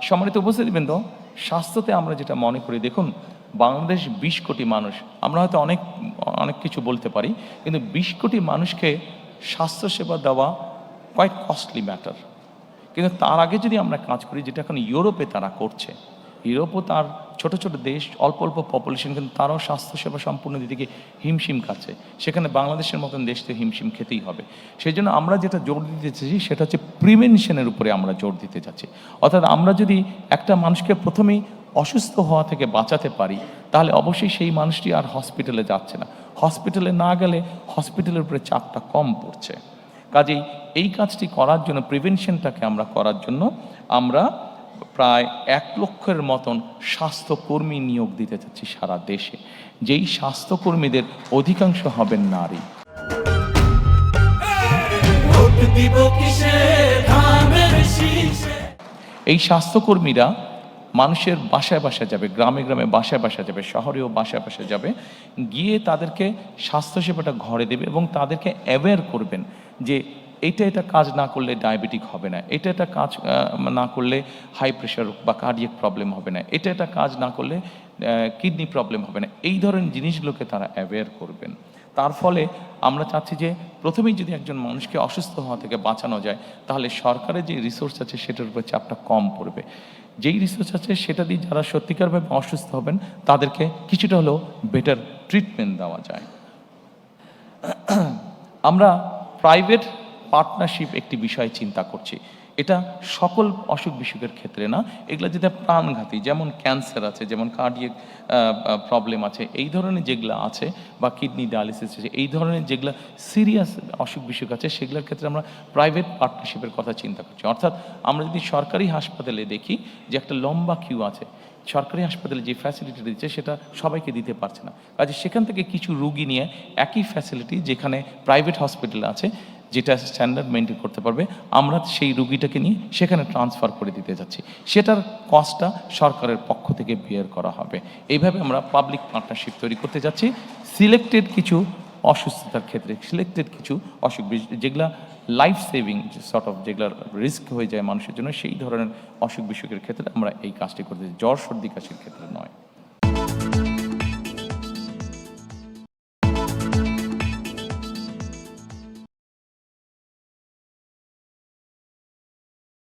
সম্মানিত উপস্থিতিবৃন্দ, স্বাস্থ্যতে আমরা যেটা মনে করি, দেখুন বাংলাদেশ 20 কোটি মানুষ, আমরা হয়তো অনেক অনেক কিছু বলতে পারি, কিন্তু 20 কোটি মানুষকে স্বাস্থ্যসেবা দেওয়া কোয়াইট কস্টলি ম্যাটার। কিন্তু তার আগে যদি আমরা কাজ করি, যেটা এখন ইউরোপে তারা করছে, ইউরোপও তার ছোট ছোট দেশ, অল্প অল্প পপুলেশন, কিন্তু তারাও স্বাস্থ্যসেবা সম্পূর্ণ দিকে হিমশিম খাচ্ছে। সেখানে বাংলাদেশের মতন দেশ তো হিমশিম খেতেই হবে। সেই জন্য আমরা যেটা জোর দিতে চাইছি সেটা হচ্ছে প্রিভেনশনের উপরে আমরা জোর দিতে চাচ্ছি। অর্থাৎ আমরা যদি একটা মানুষকে প্রথমেই অসুস্থ হওয়া থেকে বাঁচাতে পারি, তাহলে অবশ্যই সেই মানুষটি আর হসপিটালে যাচ্ছে না। হসপিটালে না গেলে হসপিটালের উপরে চাপটা কম পড়ছে। কাজেই এই কাজটি করার জন্য, প্রিভেনশনটাকে আমরা করার জন্য আমরা প্রায় 1 লক্ষের মতন স্বাস্থ্যকর্মী নিয়োগ দিতে চাচ্ছি সারা দেশে, যেই স্বাস্থ্যকর্মীদের অধিকাংশ হবেন নারী। এই স্বাস্থ্যকর্মীরা মানুষের বাসায় বাসায় যাবে, গ্রামে গ্রামে বাসায় বাসায় যাবে, শহরেও বাসায় বাসায় যাবে, গিয়ে তাদেরকে স্বাস্থ্যসেবাটা ঘরে দেবে এবং তাদেরকে অ্যাওয়্যার করবেন যে এটা কাজ না করলে ডায়াবেটিক হবে না, এটা কাজ না করলে হাই প্রেশার বা কার্ডিয়াক প্রবলেম হবে না, এটা কাজ না করলে কিডনি প্রবলেম হবে না। এই ধরনের জিনিসগুলোকে তারা অ্যাওয়্যার করবেন। তার ফলে আমরা চাচ্ছি যে প্রথমেই যদি একজন মানুষকে অসুস্থ হওয়া থেকে বাঁচানো যায়, তাহলে সরকারের যে রিসোর্স আছে সেটার উপর চাপটা কম পড়বে। যেই রিসোর্স আছে সেটা দিয়ে যারা সত্যিকারভাবে অসুস্থ হবেন তাদেরকে কিছুটা হলেও বেটার ট্রিটমেন্ট দেওয়া যায়। আমরা প্রাইভেট পার্টনারশিপ একটি বিষয় চিন্তা করছি। এটা সকল অসুখ বিসুখের ক্ষেত্রে না, এগুলো যেটা প্রাণঘাতী, যেমন ক্যান্সার আছে, যেমন কার্ডিয়াক প্রবলেম আছে, এই ধরনের যেগুলো আছে, বা কিডনি ডায়ালিসিস আছে, এই ধরনের যেগুলো সিরিয়াস অসুখ বিসুখ আছে, সেগুলোর ক্ষেত্রে আমরা প্রাইভেট পার্টনারশিপের কথা চিন্তা করছি। অর্থাৎ আমরা যদি সরকারি হাসপাতালে দেখি যে একটা লম্বা কিউ আছে, সরকারি হাসপাতালে যে ফ্যাসিলিটি দিচ্ছে সেটা সবাইকে দিতে পারছে না। কাজে সেখান থেকে কিছু রুগী নিয়ে একই ফ্যাসিলিটি যেখানে প্রাইভেট হসপিটাল আছে, যেটা স্ট্যান্ডার্ড মেনটেন করতে পারবে, আমরা সেই রুগীটাকে নিয়ে সেখানে ট্রান্সফার করে দিতে যাচ্ছি। সেটার কস্টটা সরকারের পক্ষ থেকে বিয়ার করা হবে। এইভাবে আমরা পাবলিক পার্টনারশিপ তৈরি করতে যাচ্ছি। সিলেক্টেড কিছু অসুস্থতার ক্ষেত্রে, সিলেক্টেড কিছু অসুখ যেগুলা লাইফ সেভিং সর্ট অফ, যেগুলো রিস্ক হয়ে যায় মানুষের জন্য, সেই ধরনের অসুখ বিসুখের ক্ষেত্রে আমরা এই কাজটি করতে, জ্বর সর্দি কাশির ক্ষেত্রে নয়।